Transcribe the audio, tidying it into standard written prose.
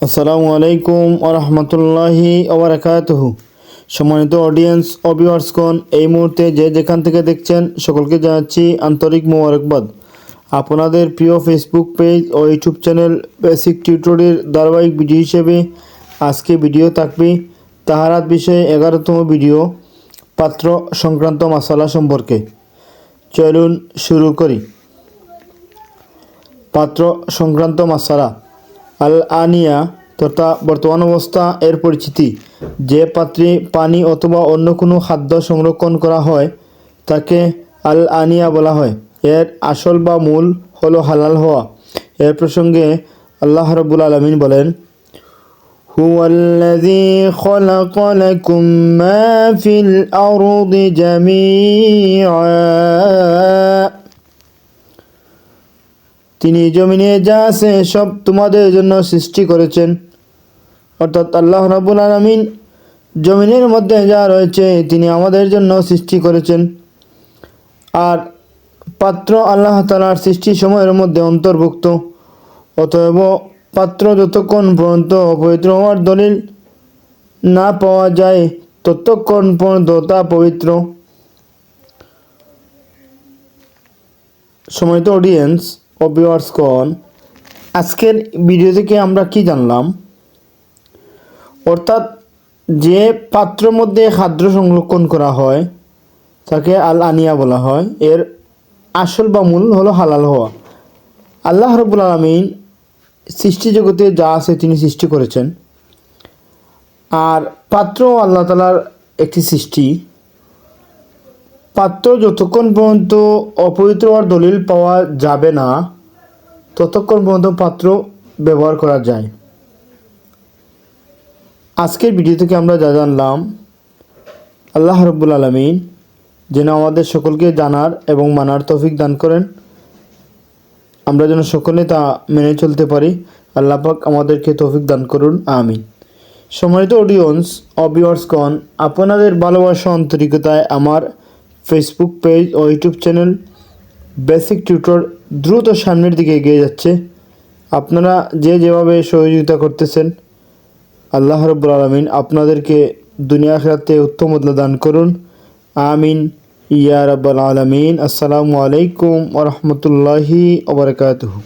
আসসালামু আলাইকুম ওরহমতুল্লাহি ওবরাকাতুহু। সম্মানিত অডিয়েন্স ও ভিউয়ার্সগণ, এই মুহূর্তে যে যেখান থেকে দেখছেন সকলকে জানাচ্ছি আন্তরিক মোবারকবাদ। আপনাদের প্রিয় ফেসবুক পেজ ও ইউটিউব চ্যানেল বেসিক টিউটোরিয়াল ধারাবাহিক ভিডিও হিসেবে আজকে ভিডিও থাকবে তাহারাত বিষয়ে 11তম ভিডিও, পাত্র সংক্রান্ত মাসালা সম্পর্কে। চলুন শুরু করি। পাত্র সংক্রান্ত মাসালা। আল আনিয়া তথা বর্তমান অবস্থা এর পরিচিতি। যে পাত্রে পানি অথবা অন্য কোনো খাদ্য সংরক্ষণ করা হয় তাকে আল আনিয়া বলা হয়। এর আসল বা মূল হলো হালাল হওয়া। এর প্রসঙ্গে আল্লাহ রাব্বুল আলামিন বলেন, হুয়াল্লাযী খালাকা লাকুম মা ফিল আরদি জামিআ, তিনি জমিনে যা আছে সব তোমাদের জন্য সৃষ্টি করেছেন। অর্থাৎ আল্লাহ রাব্বুল আলামিন জমিনের মধ্যে যা রয়েছে তিনি আমাদের জন্য সৃষ্টি করেছেন। আর পাত্র আল্লাহ তাআলার সৃষ্টি সময়ের মধ্যে অন্তর্ভুক্ত। অতএব পাত্র যতক্ষণ পর্যন্ত অপবিত্র হওয়ার দলিল না পাওয়া যায় ততক্ষণ পর্যন্ত তা পবিত্র। সম্মানিত অডিয়েন্স ও ভিউয়ার্সগণ, আজকের ভিডিও থেকে আমরা কি জানলাম? অর্থাৎ যে পাত্রের মধ্যে খাদ্য সংরক্ষণ করা হয় তাকে আল আনিয়া বলা হয়। এর আসল বা মূল হলো হালাল হওয়া। আল্লাহ রাব্বুল আলামিন সৃষ্টি জগতে যা আছে তিনি সৃষ্টি করেছেন। আর পাত্র আল্লাহ তাআলার একটি সৃষ্টি। পাত্র যতক্ষণ পর্যন্ত অপবিত্র হওয়ার দলিল পাওয়া যাবে না ততক্ষণ পর্যন্ত পাত্র ব্যবহার করা যায়। আজকের ভিডিও থেকে আমরা যা জানলাম, আল্লাহ রাব্বুল আলামিন যেন আমাদের সকলকে জানার এবং মানার তৌফিক দান করেন, আমরা যেন সকলে তা মেনে চলতে পারি। আল্লাহ পাক আমাদেরকে তৌফিক দান করুন, আমিন। সম্মানিত অডিয়েন্স ও ভিউয়ার্সগণ, আপনাদের ভালোবাসা আন্তরিকতায় আমার ফেসবুক পেজ ও ইউটিউব চ্যানেল বেসিক টিউটর দ্রুত সামনের দিকে এগিয়ে যাচ্ছে। আপনারা যেভাবে সহযোগিতা করতেছেন, আল্লাহ রাব্বুল আলামিন আপনাদেরকে দুনিয়া আখিরাতে উত্তম বদলা দান করুন, আমিন ইয়া রাব্বাল আলামিন। আসসালামু আলাইকুম ওয়া রাহমাতুল্লাহি ওয়া বারাকাতুহু।